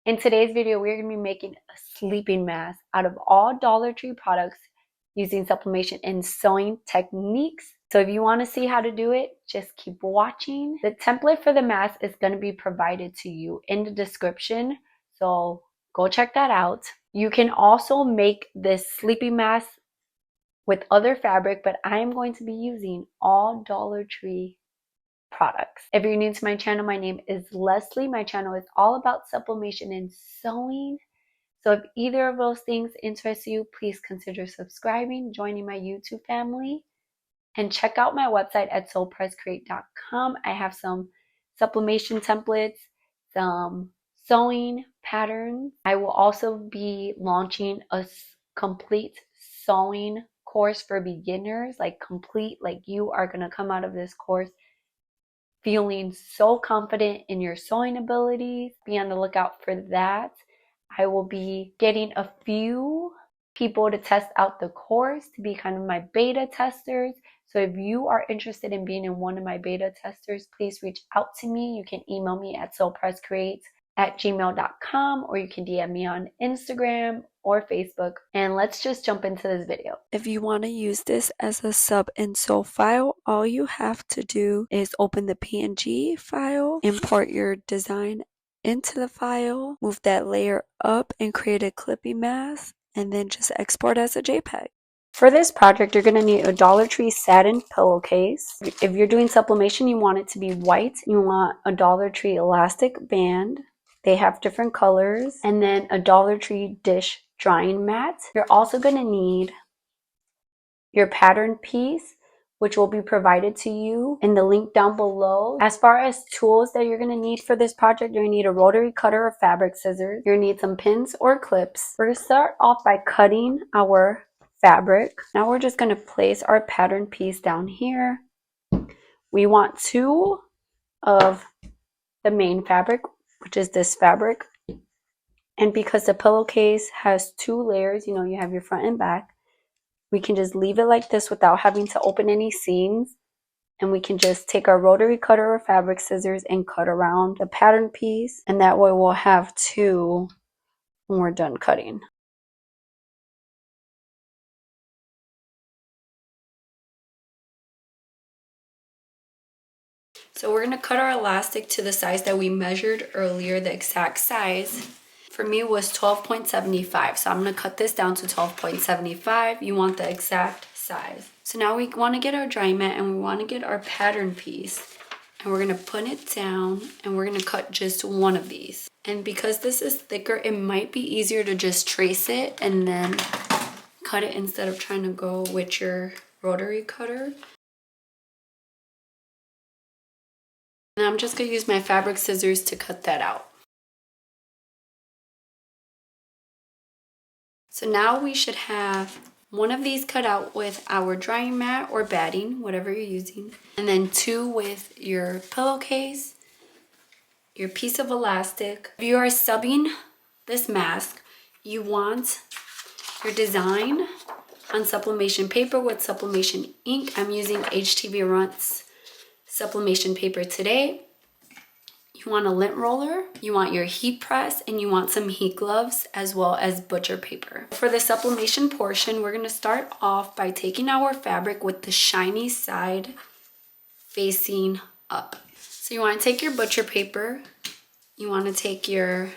In today's video, we're going to be making a sleeping mask out of all Dollar Tree products using sublimation and sewing techniques. So if you want to see how to do it, just keep watching. The template for the mask is going to be provided to you in the description, so go check that out. You can also make this sleeping mask with other fabric, but I am going to be using all Dollar Tree products. If you're new to my channel, my name is Leslie. My channel is all about sublimation and sewing. So if either of those things interest you, please consider subscribing, joining my YouTube family, and check out my website at sewpresscreate.com. I have some sublimation templates, some sewing patterns. I will also be launching a complete sewing course for beginners, like you are going to come out of this course feeling so confident in your sewing abilities. Be on the lookout for that. I will be getting a few people to test out the course to be kind of my beta testers. So if you are interested in being in one of my beta testers, please reach out to me. You can email me at sewpresscreate@gmail.com, or you can DM me on Instagram or Facebook. And let's just jump into this video. If you want to use this as a sub and sew file, all you have to do is open the PNG file, import your design into the file, move that layer up and create a clipping mask, and then just export as a JPEG. For this project, you're going to need a Dollar Tree satin pillowcase. If you're doing sublimation, you want it to be white. You want a Dollar Tree elastic band. They have different colors. And then a Dollar Tree dish drying mat. You're also going to need your pattern piece, which will be provided to you in the link down below. As far as tools that you're going to need for this project, you're going to need a rotary cutter or fabric scissors. You're going to need some pins or clips. We're going to start off by cutting our fabric. Now we're just going to place our pattern piece down here. We want 2 of the main fabric, which is this fabric. And because the pillowcase has 2 layers, you have your front and back, we can just leave it like this without having to open any seams. And we can just take our rotary cutter or fabric scissors and cut around the pattern piece. And that way we'll have 2 when we're done cutting. So we're going to cut our elastic to the size that we measured earlier. The exact size for me was 12.75. So I'm going to cut this down to 12.75. You want the exact size. So now we want to get our dry mat and we want to get our pattern piece. And we're going to put it down and we're going to cut just one of these. And because this is thicker, it might be easier to just trace it and then cut it instead of trying to go with your rotary cutter. And I'm just going to use my fabric scissors to cut that out. So now we should have one of these cut out with our drying mat or batting, whatever you're using. And then 2 with your pillowcase, your piece of elastic. If you are subbing this mask, you want your design on sublimation paper with sublimation ink. I'm using HTV Runts sublimation paper today. You want a lint roller, you want your heat press, and you want some heat gloves as well as butcher paper. For the sublimation portion, we're going to start off by taking our fabric with the shiny side facing up. So you want to take your butcher paper, you want to take your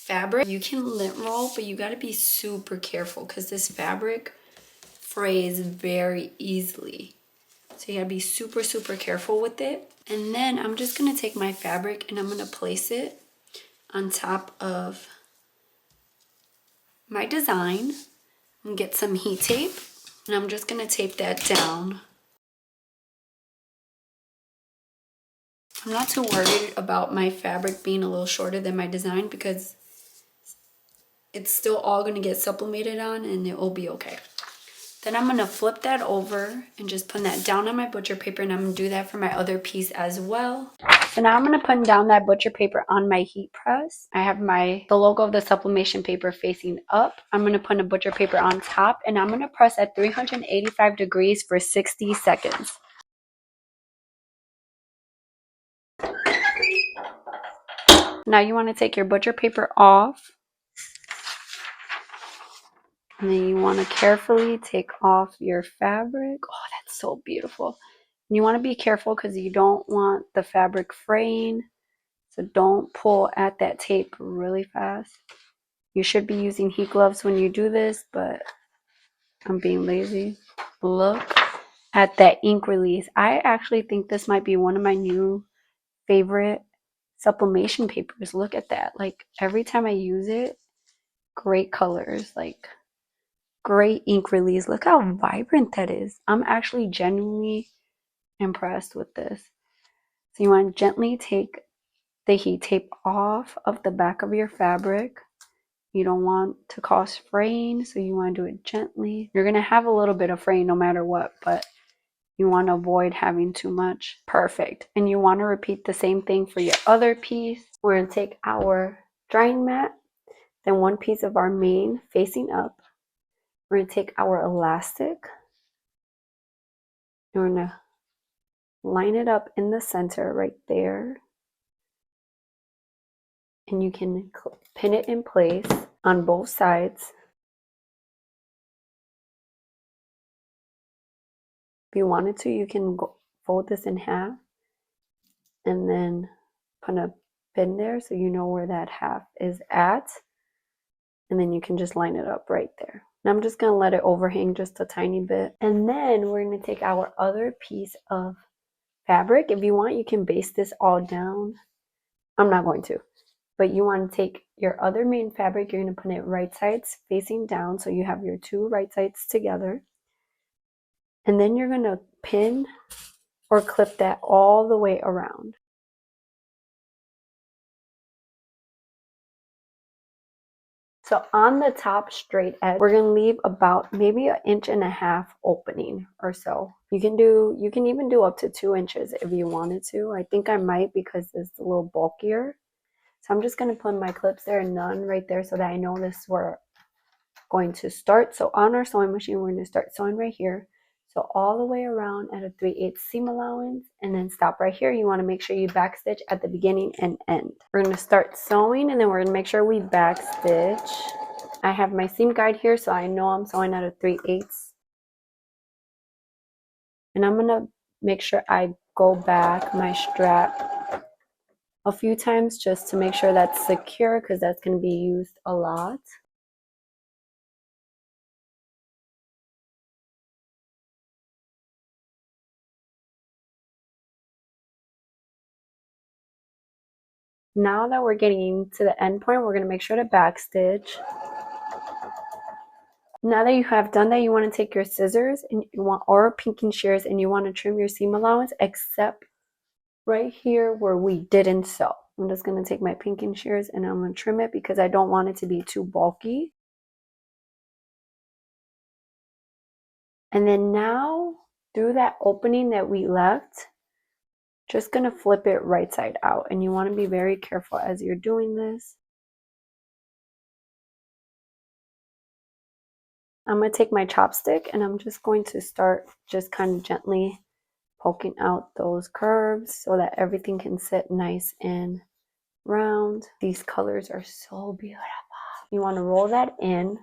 fabric. You can lint roll, but you got to be super careful because this fabric frays very easily. So you gotta be super, super careful with it. And then I'm just gonna take my fabric and I'm gonna place it on top of my design and get some heat tape. And I'm just gonna tape that down. I'm not too worried about my fabric being a little shorter than my design because it's still all gonna get sublimated on and it will be okay. Then I'm going to flip that over and just put that down on my butcher paper, and I'm going to do that for my other piece as well. So now I'm going to put down that butcher paper on my heat press. I have the logo of the sublimation paper facing up. I'm going to put a butcher paper on top, and I'm going to press at 385 degrees for 60 seconds. Now you want to take your butcher paper off. And then you want to carefully take off your fabric. Oh, that's so beautiful. And you want to be careful because you don't want the fabric fraying. So don't pull at that tape really fast. You should be using heat gloves when you do this, but I'm being lazy. Look at that ink release. I actually think this might be one of my new favorite sublimation papers. Look at that. Like every time I use it, great colors, like great ink release. Look how vibrant that is. I'm actually genuinely impressed with this. So you want to gently take the heat tape off of the back of your fabric. You don't want to cause fraying, so you want to do it gently. You're going to have a little bit of fraying no matter what, but you want to avoid having too much. Perfect. And you want to repeat the same thing for your other piece. We're going to take our drying mat, then one piece of our main facing up. We're going to take our elastic, and we're going to line it up in the center right there. And you can pin it in place on both sides. If you wanted to, you can fold this in half and then put a pin there so you know where that half is at. And then you can just line it up right there. And I'm just going to let it overhang just a tiny bit. And then we're going to take our other piece of fabric. If you want, you can baste this all down. I'm not going to. But you want to take your other main fabric, you're going to put it right sides facing down so you have your two right sides together. And then you're going to pin or clip that all the way around. So on the top straight edge, we're going to leave about maybe 1.5 inches opening or so. You can even do up to 2 inches if you wanted to. I think I might because it's a little bulkier. So I'm just going to put my clips there and none right there so that I know this is where we're going to start. So on our sewing machine, we're going to start sewing right here. So all the way around at a 3/8 seam allowance and then stop right here. You want to make sure you backstitch at the beginning and end. We're going to start sewing and then we're going to make sure we backstitch. I have my seam guide here so I know I'm sewing at a 3/8. And I'm going to make sure I go back my strap a few times just to make sure that's secure because that's going to be used a lot. Now that we're getting to the end point, we're going to make sure to backstitch. Now that you have done that, you want to take your scissors and or pinking shears and you want to trim your seam allowance except right here where we didn't sew. I'm just going to take my pinking shears and I'm going to trim it because I don't want it to be too bulky. And then now through that opening that we left, just going to flip it right side out. And you want to be very careful as you're doing this. I'm going to take my chopstick and I'm just going to start just kind of gently poking out those curves so that everything can sit nice and round. These colors are so beautiful. You want to roll that in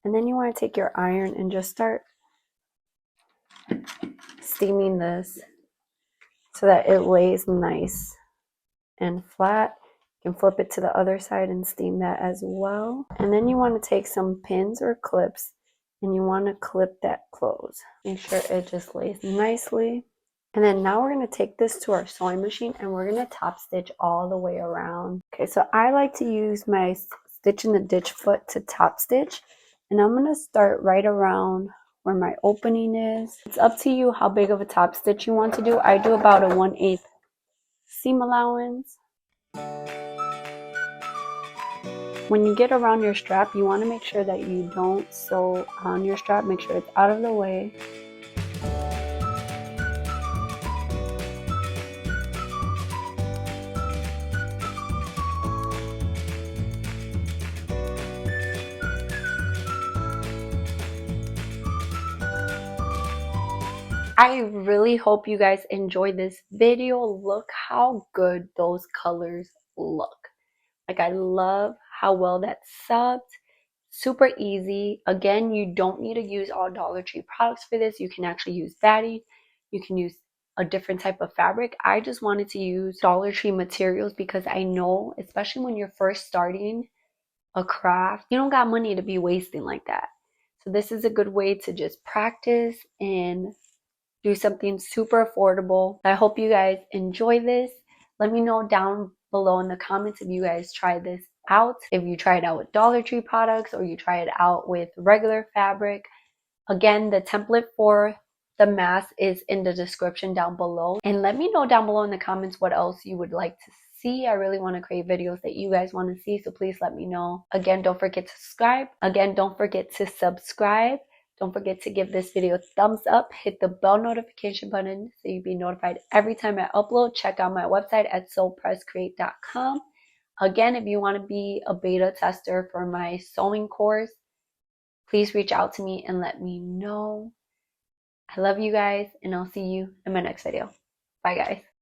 and then you want to take your iron and just start steaming this so that it lays nice and flat. You can flip it to the other side and steam that as well. And then you want to take some pins or clips and you want to clip that close. Make sure it just lays nicely. And then now we're going to take this to our sewing machine and we're going to top stitch all the way around. Okay, so I like to use my stitch in the ditch foot to top stitch. And I'm going to start right around where my opening is. It's up to you how big of a top stitch you want to do. I do about a 1/8 seam allowance. When you get around your strap, you want to make sure that you don't sew on your strap. Make sure it's out of the way. I really hope you guys enjoyed this video. Look how good those colors look. Like, I love how well that subbed. Super easy. Again, you don't need to use all Dollar Tree products for this. You can actually use batting. You can use a different type of fabric. I just wanted to use Dollar Tree materials because I know, especially when you're first starting a craft, you don't got money to be wasting like that. So this is a good way to just practice and do something super affordable. I hope you guys enjoy this. Let me know down below in the comments if you guys try this out, if you try it out with Dollar Tree products or you try it out with regular fabric. Again, the template for the mask is in the description down below. And let me know down below in the comments what else you would like to see. I really want to create videos that you guys want to see, so please let me know. Again, don't forget to subscribe. Again, don't forget to subscribe. Don't forget to give this video a thumbs up. Hit the bell notification button so you'll be notified every time I upload. Check out my website at soulpresscreate.com. Again, if you want to be a beta tester for my sewing course, please reach out to me and let me know. I love you guys, and I'll see you in my next video. Bye, guys.